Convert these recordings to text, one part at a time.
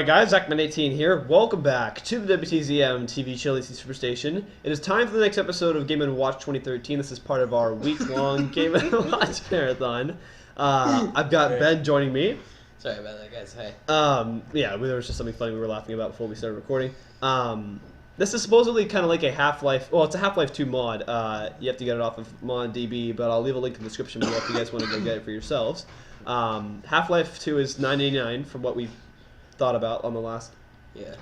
Alright guys, Zachman18 here. Welcome back to the WTZM TV Chili Superstation. It is time for the next episode of Game & Watch 2013. This is part of our week-long Game & Watch marathon. I've got Ben joining me. Sorry about that, guys. Hey. Yeah, there was just something funny we were laughing about before we started recording. This is supposedly kind of like a Half-Life... Well, it's a Half-Life 2 mod. You have to get it off of ModDB, but I'll leave a link in the description below if you guys want to go get it for yourselves. Half-Life 2 is $9.89 from what we thought about on the last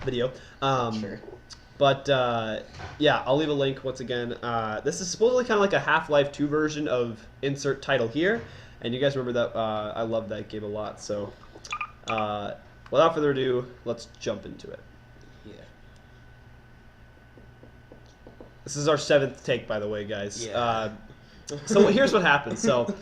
video. Sure. But yeah, I'll leave a link once again. This is supposedly kind of like a Half-Life 2 version of insert title here. And you guys remember that I love that game a lot. So without further ado, let's jump into it. Yeah. This is our 7th take, by the way, guys. Yeah. So here's what happened. So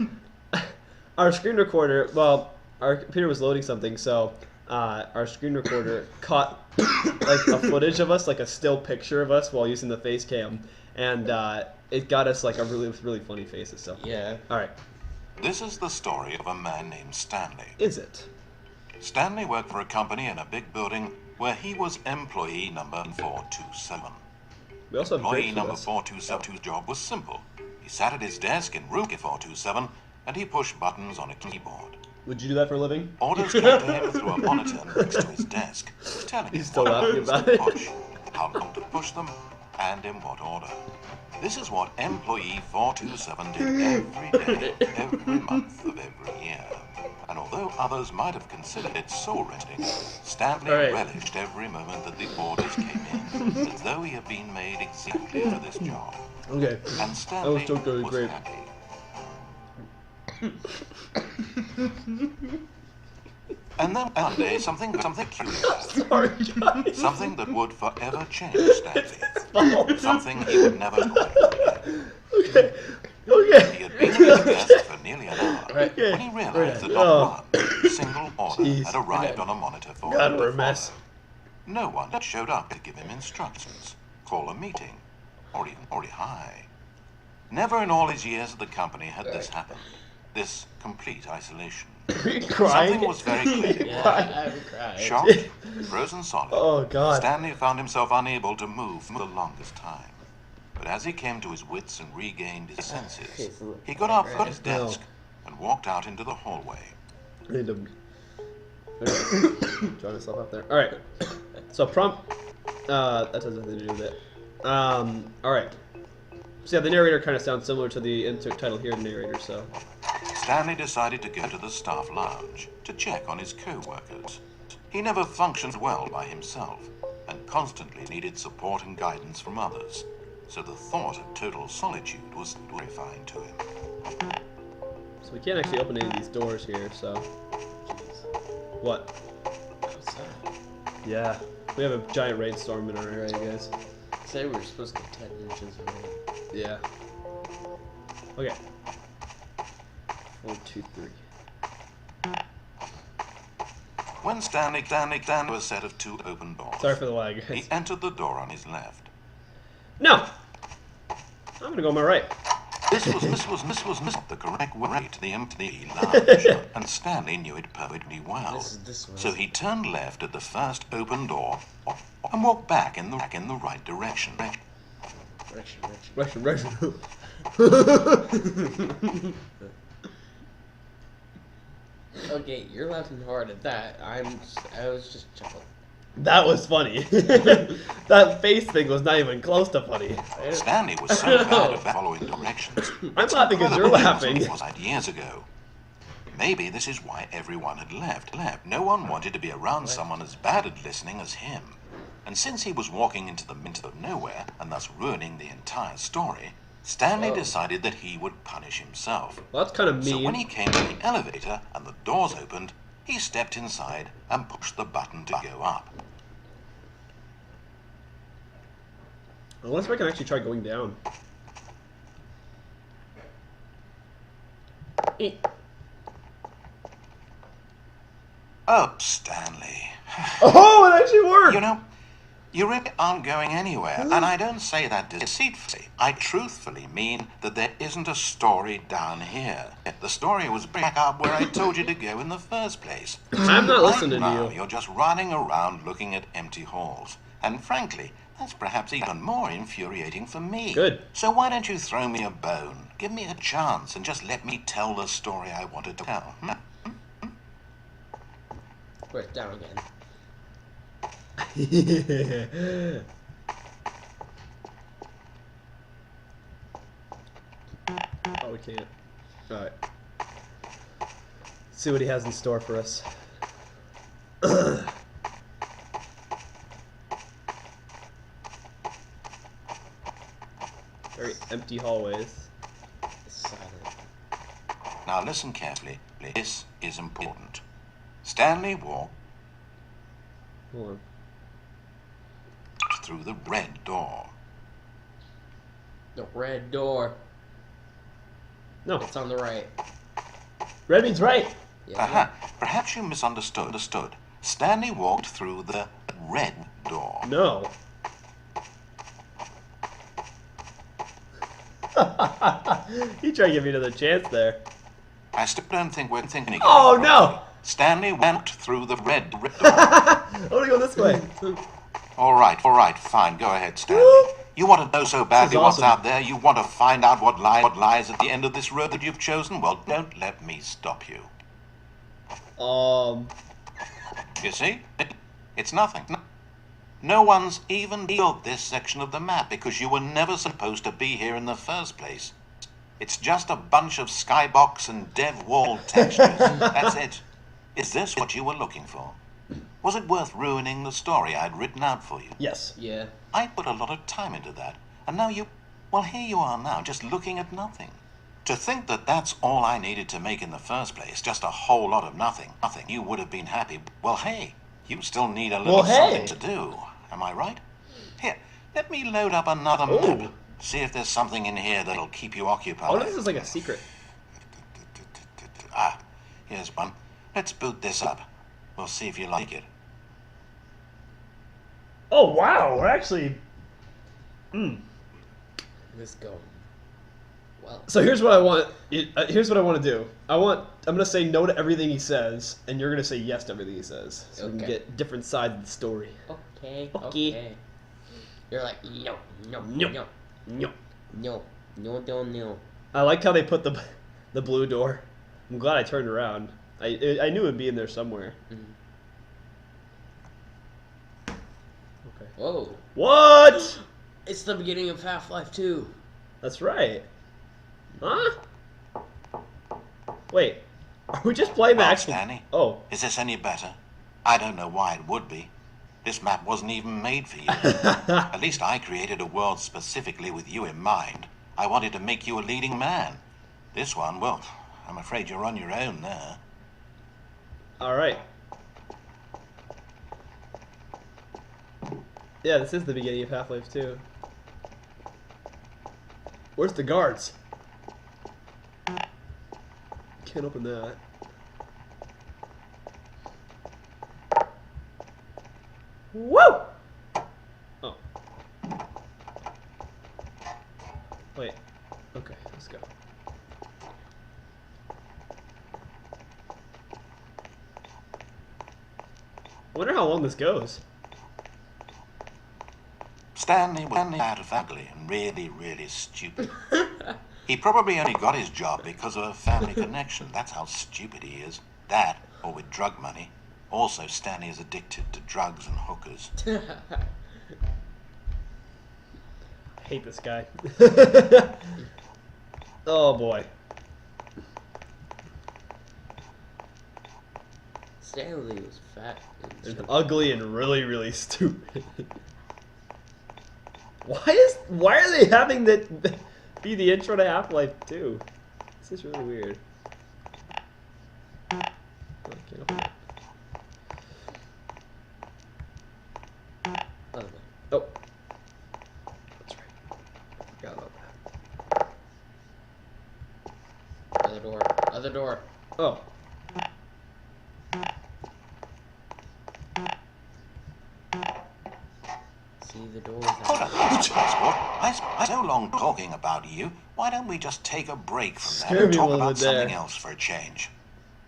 our screen recorder, well, our computer was loading something, so our screen recorder caught like a footage of us, like a still picture of us while using the face cam, and it got us like a really funny faces. So Yeah. all right. This is the story of a man named Stanley. Is it? Stanley worked for a company in a big building where he was employee number 427. We also have Employee grapes number with us. 427's job was simple. He sat at his desk in room 427 and he pushed buttons on a keyboard. Would you do that for a living? Orders came to him through a monitor next to his desk, telling him He's still what laughing buttons about to it. push, how long to push them, and in what order. This is what employee 427 did every day, every month of every year. And although others might have considered it soul-wrenching, Stanley relished every moment that the orders came in, as though he had been made exactly for this job. Okay. And Stanley still going was great. happy. And then one day, something peculiar happened. Sorry, guys. Something that would forever change Stanley. Something he would never quite forget. Okay. He Okay. had been at his desk for nearly an hour Okay. when he realized that Oh. not one single order Jeez. had arrived on a monitor for God, him we're to a mess. follow. No one had showed up to give him instructions, call a meeting, or even hi. Never in all his years at the company had this happened. This complete isolation. Crying. Something was very clear. Yeah, I would cry. Shocked, frozen solid, Oh God. Stanley found himself unable to move for the longest time. But as he came to his wits and regained his senses, he got up from his desk and walked out into the hallway. I need to join myself up there. All right. So prompt. That has nothing to do with it. All right. So yeah, the narrator kind of sounds similar to the insert title here, narrator. So. Stanley decided to go to the staff lounge to check on his co-workers. He never functioned well by himself and constantly needed support and guidance from others, so the thought of total solitude was terrifying to him. So we can't actually open any of these doors here. So. What? What's that? Yeah. We have a giant rainstorm in our area, guys. Say we were supposed to get 10 inches of rain. Yeah. Okay. 1, 2, 3. When Stanley to a set of 2 open doors, Sorry for the lag, he guys. entered the door on his left. No. I'm gonna go on my right. This was not the correct way to the empty lounge, and Stanley knew it perfectly well. This was. So he turned left at the first open door and walked back in the right direction. Russian. Okay, you're laughing hard at that. I was just chuckling. That was funny. That face thing was not even close to funny. Stanley was so bad at following directions. I'm laughing because you're laughing. It was years ago. Maybe this is why everyone had left. No one wanted to be around someone as bad at listening as him. And since he was walking into the nowhere and thus ruining the entire story, Stanley decided that he would punish himself. Well, that's kind of So when mean. he came to the elevator and the doors opened, he stepped inside and pushed the button to go up. Unless I can actually try going down. Oh, Stanley. Oh, it actually worked! You know, You really aren't going anywhere, and I don't say that deceitfully. I truthfully mean that there isn't a story down here. The story was back up where I told you to go in the first place. I'm not listening Right to now, you. you're just running around looking at empty halls. And frankly, that's perhaps even more infuriating for me. Good. So why don't you throw me a bone? Give me a chance and just let me tell the story I wanted to tell. Put it down again. Oh, we can't. Alright. See what he has in store for us. Very empty hallways. Silent. Now listen carefully. This is important. Stanley walked Hold on. through the red door. The red door. No. It's on the right. Red means right. Yeah. Aha, perhaps you misunderstood. Stanley walked through the red door. No. You try to give me another chance there. I still don't think we're thinking. Oh, no! Stanley went through the red door. I want to go this way. All right, fine. Go ahead, Stanley. Woo! You want to know so badly what's awesome. out there? You want to find out what lies at the end of this road that you've chosen? Well, don't let me stop you. You see? It's nothing. No one's even built this section of the map because you were never supposed to be here in the first place. It's just a bunch of skybox and dev wall textures. That's it. Is this what you were looking for? Was it worth ruining the story I'd written out for you? Yes. Yeah. I put a lot of time into that, and now well, here you are now, just looking at nothing. To think that that's all I needed to make in the first place, just a whole lot of nothing, you would have been happy. Well, hey, you still need a little something to do, am I right? Here, let me load up another map. See if there's something in here that'll keep you occupied. Oh, this is like a secret. Ah, here's one. Let's boot this up. We'll see if you like it. Oh, wow. We're actually... This going well. So here's what I want. Here's what I want to do. I'm gonna say no to everything he says, and you're gonna say yes to everything he says, so we can get different sides of the story. Okay. Okay. Okay. You're like no. I like how they put the blue door. I'm glad I turned around. I knew it'd be in there somewhere. Okay. Whoa. What? It's the beginning of Half-Life 2. That's right. Huh? Wait. Are we just playing the Well, actual... Stanley, Oh. is this any better? I don't know why it would be. This map wasn't even made for you. At least I created a world specifically with you in mind. I wanted to make you a leading man. This one, well, I'm afraid you're on your own there. Alright. Yeah, this is the beginning of Half-Life 2. Where's the guards? Can't open that. Woo! Oh. Wait. Okay, let's go. I wonder how long this goes. Stanley was out of ugly and really, really stupid. He probably only got his job because of a family connection. That's how stupid he is. That, or with drug money. Also, Stanley is addicted to drugs and hookers. I hate this guy. Oh boy. Stanley was fat And ugly and really, really stupid. Why are they having that be the intro to Half-Life 2? This is really weird. Oh, I can't open it. Oh. That's right. I forgot about that. Other door. Other door. Oh. I so long talking about you. Why don't we just take a break from that Scared and me a talk little about bit there. something else for a change?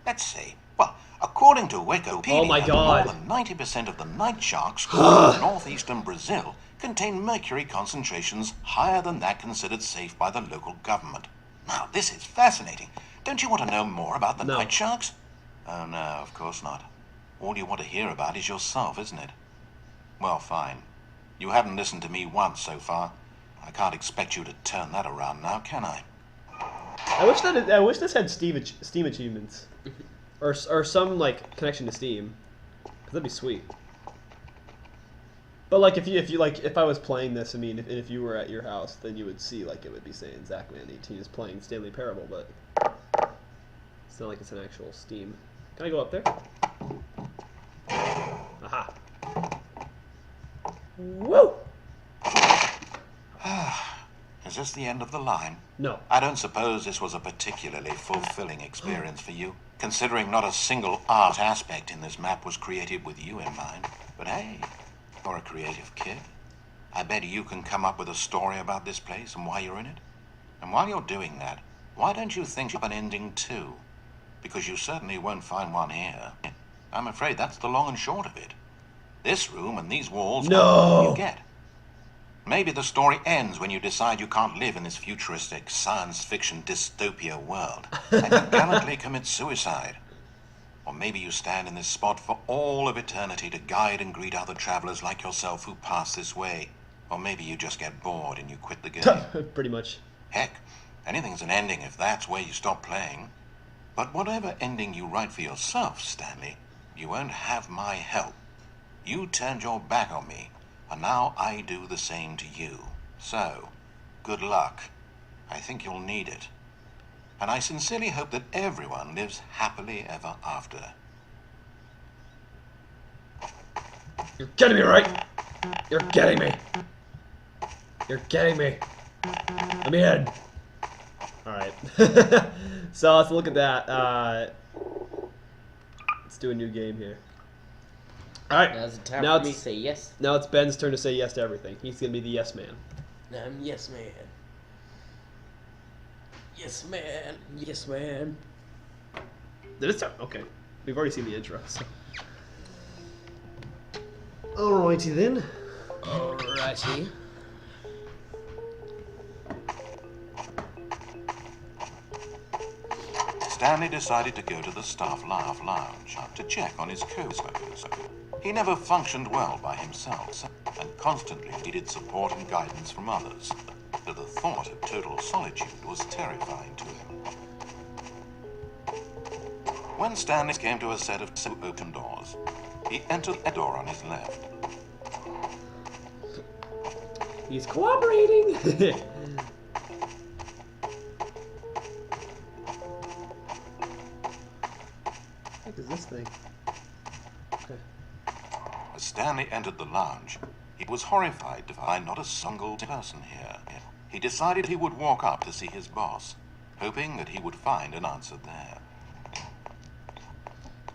Let's see. Well, according to Wikipedia, Oh my God. more than 90% of the night sharks caught in northeastern Brazil contain mercury concentrations higher than that considered safe by the local government. Now, this is fascinating. Don't you want to know more about the No. night sharks? Oh, no, of course not. All you want to hear about is yourself, isn't it? Well, fine. You haven't listened to me once so far. I can't expect you to turn that around now, can I? I wish this had Steam achievements, or some like connection to Steam, 'cause that'd be sweet. But like if I was playing this, I mean, if you were at your house, then you would see like it would be saying Zachman 18 is playing Stanley Parable, but it's not like it's an actual Steam. Can I go up there? Aha! Woo! Is this the end of the line? No. I don't suppose this was a particularly fulfilling experience for you, considering not a single art aspect in this map was created with you in mind. But hey, you're a creative kid. I bet you can come up with a story about this place and why you're in it. And while you're doing that, why don't you think of an ending too? Because you certainly won't find one here. I'm afraid that's the long and short of it. This room and these walls are all you get. Maybe the story ends when you decide you can't live in this futuristic science fiction dystopia world and you gallantly commit suicide. Or maybe you stand in this spot for all of eternity to guide and greet other travelers like yourself who pass this way. Or maybe you just get bored and you quit the game. Pretty much. Heck, anything's an ending if that's where you stop playing. But whatever ending you write for yourself, Stanley, you won't have my help. You turned your back on me, and now I do the same to you. So, good luck. I think you'll need it. And I sincerely hope that everyone lives happily ever after. You're getting me, right? You're getting me. You're getting me. Let me in. Alright. So let's look at that. Let's do a new game here. Alright. Now's the time Now for me to it's say yes. now it's Ben's turn to say yes to everything. He's gonna be the yes man. I'm yes man. Yes man. Yes man. Did it start? Okay. We've already seen the intro, so. Alrighty then. Alrighty. Stanley decided to go to the staff lounge to check on his co-workers. He never functioned well by himself and constantly needed support and guidance from others. The thought of total solitude was terrifying to him. When Stanley came to a set of open doors, he entered a door on his left. He's cooperating. What is this thing? Okay. As Stanley entered the lounge, he was horrified to find not a single person here. He decided he would walk up to see his boss, hoping that he would find an answer there.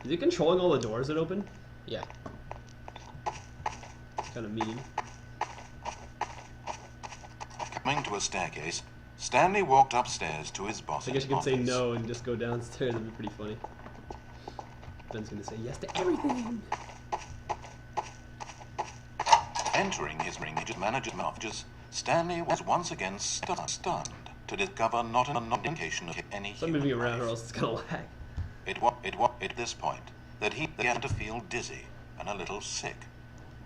Is he controlling all the doors that open? Yeah. Kind of mean. Coming to a staircase, Stanley walked upstairs to his boss's I guess you could office. say no and just go downstairs. That'd be pretty funny. Ben's gonna say yes to everything. Entering his manager's office, Stanley was once again stunned to discover not an indication of any Stop human moving around or life. else it's gonna lag. It was at this point that he began to feel dizzy and a little sick,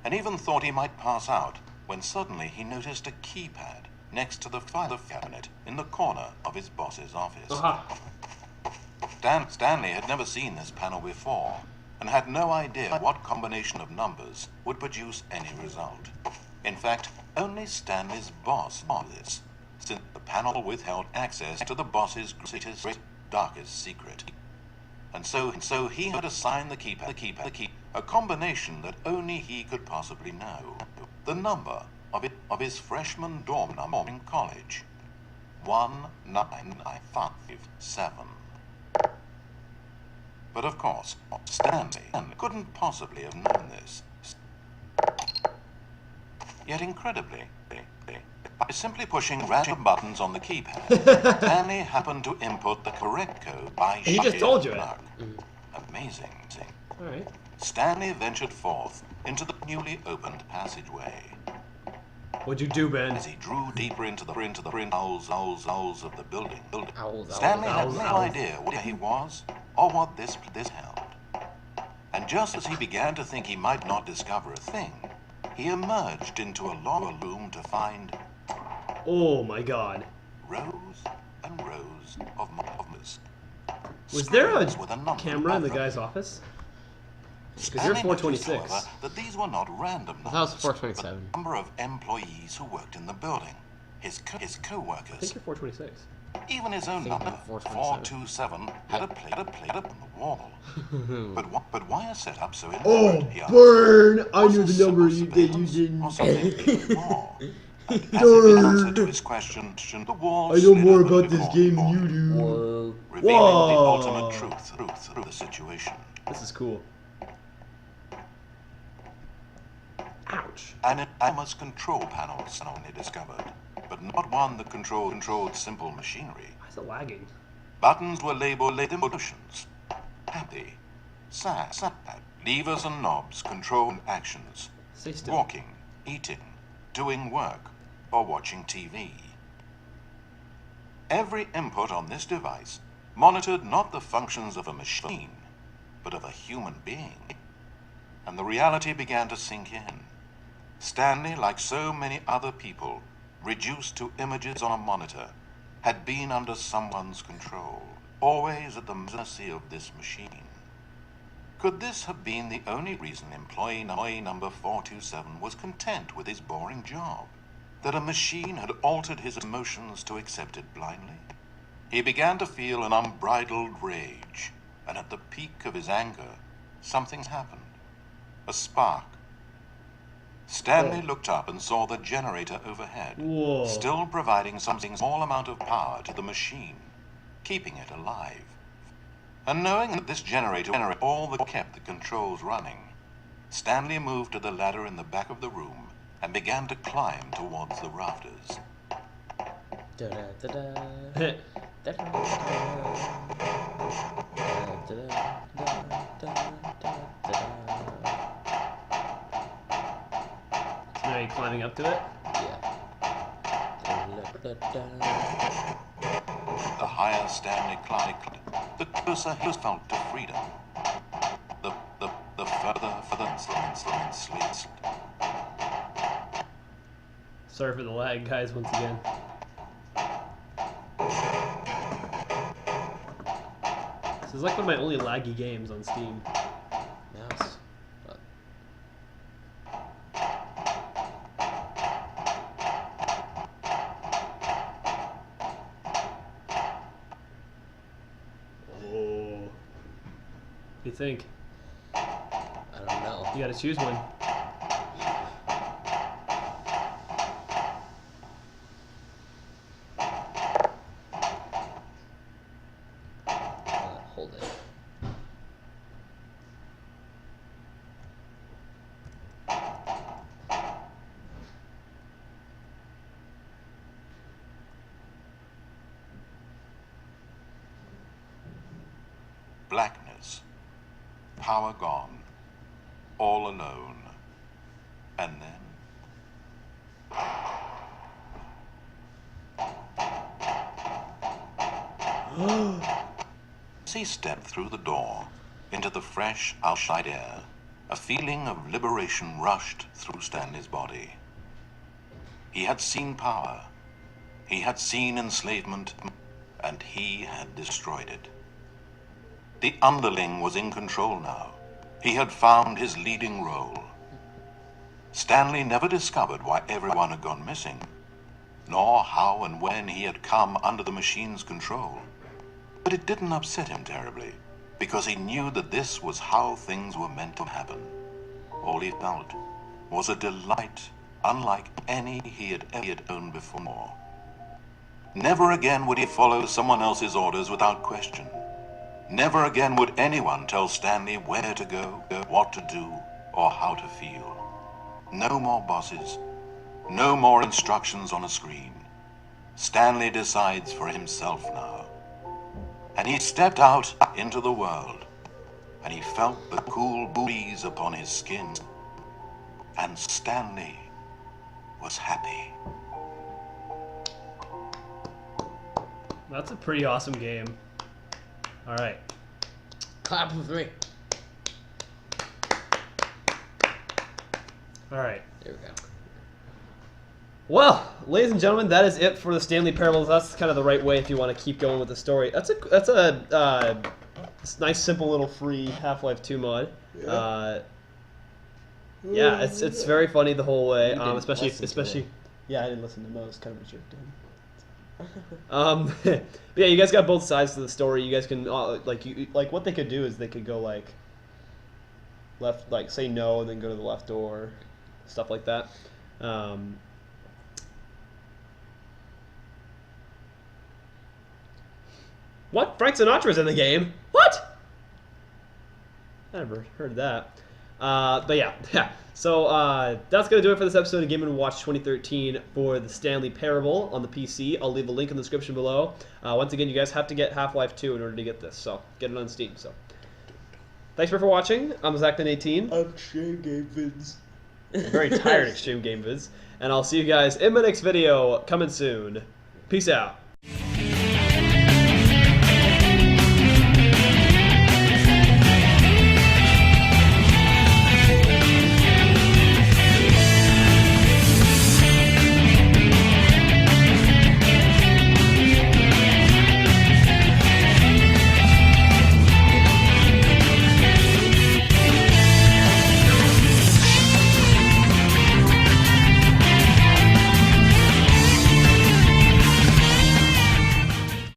and even thought he might pass out when suddenly he noticed a keypad next to the file cabinet in the corner of his boss's office. Aha! Stanley had never seen this panel before and had no idea what combination of numbers would produce any result. In fact, only Stanley's boss knew this, since the panel withheld access to the boss's greatest, darkest secret. And so he had assigned the key, a combination that only he could possibly know. The number of his freshman dorm number in college. 19957. But of course, Stanley couldn't possibly have known this. Yet incredibly, By simply pushing random buttons on the keypad, Stanley happened to input the correct code by He just told you it. luck. Amazing. Alright. Stanley ventured forth into the newly opened passageway. What'd you do, Ben? As he drew deeper into the owls of the building, Owls, Stanley had owls, no owls. idea where he was or what this held. And just as he began to think he might not discover a thing, he emerged into a lower room to find Oh my god. rows and rows of moths. Was there a Screens with number camera in the of them. guy's office? Because you're Stanley noticed, 426. however, that these were not random That was numbers, 427. but the number of employees who worked in the building, his I think co-workers, you're 426. even his own think number, I'm 427. 427, had a plate up on the wall. But why are set up so Oh, elaborate? He asked. burn! I Was knew this the number simple that you surveillance or didn't. something more? And as if in answer to his question, the wall I know slid more open about this before game him, than you do. Whoa. revealing Whoa. the ultimate truth of the situation. This is cool. Ouch. An enormous control panel suddenly discovered, but not one that controlled simple machinery. Why is it lagging? Buttons were labeled emotions. Happy, sad. Levers and knobs controlled actions. Stay still. Walking, eating, doing work, or watching TV. Every input on this device monitored not the functions of a machine, but of a human being. And the reality began to sink in. Stanley, like so many other people, reduced to images on a monitor, had been under someone's control, always at the mercy of this machine. Could this have been the only reason employee number 427 was content with his boring job? That a machine had altered his emotions to accept it blindly? He began to feel an unbridled rage, and at the peak of his anger, something happened. A spark. Stanley looked up and saw the generator overhead, Whoa. still providing something small amount of power to the machine, keeping it alive. And knowing that this generator all that kept the controls running, Stanley moved to the ladder in the back of the room and began to climb towards the rafters. Now you climbing up to it? The higher Stanley climbed, the closer he felt to freedom. The further slid. Sorry for the lag, guys, once again. This is like one of my only laggy games on Steam. Mouse. Oh. What do you think? I don't know. You gotta choose one. Hold it. Blackness. Power gone. All alone. And then... As he stepped through the door into the fresh outside air, a feeling of liberation rushed through Stanley's body. He had seen power. He had seen enslavement, and he had destroyed it. The underling was in control now. He had found his leading role. Stanley never discovered why everyone had gone missing, nor how and when he had come under the machine's control. But it didn't upset him terribly, because he knew that this was how things were meant to happen. All he felt was a delight unlike any he had ever known before. Never again would he follow someone else's orders without question. Never again would anyone tell Stanley where to go, what to do, or how to feel. No more bosses, No more instructions on a screen. Stanley decides for himself now. And he stepped out into the world, and he felt the cool breeze upon his skin. And Stanley was happy. That's a pretty awesome game. All right. Clap with me. All right. There we go. Well, ladies and gentlemen, that is it for the Stanley Parables. That's kind of the right way if you want to keep going with the story. That's a nice, simple little free Half-Life 2 mod. Yeah, it's very funny the whole way, especially. Yeah, I didn't listen to him. I was kind of a jerk to him. But yeah, you guys got both sides to the story. You guys can like what they could do is they could go like left, like say no and then go to the left door, stuff like that. What? Frank Sinatra's in the game? What? I never heard that. But yeah. So that's going to do it for this episode of Game & Watch 2013 for the Stanley Parable on the PC. I'll leave a link in the description below. Once again, you guys have to get Half-Life 2 in order to get this, so get it on Steam. So thanks for watching. I'm Zach18. I'm ExtremeGameVidz. Very tired ExtremeGameVidz. And I'll see you guys in my next video coming soon. Peace out.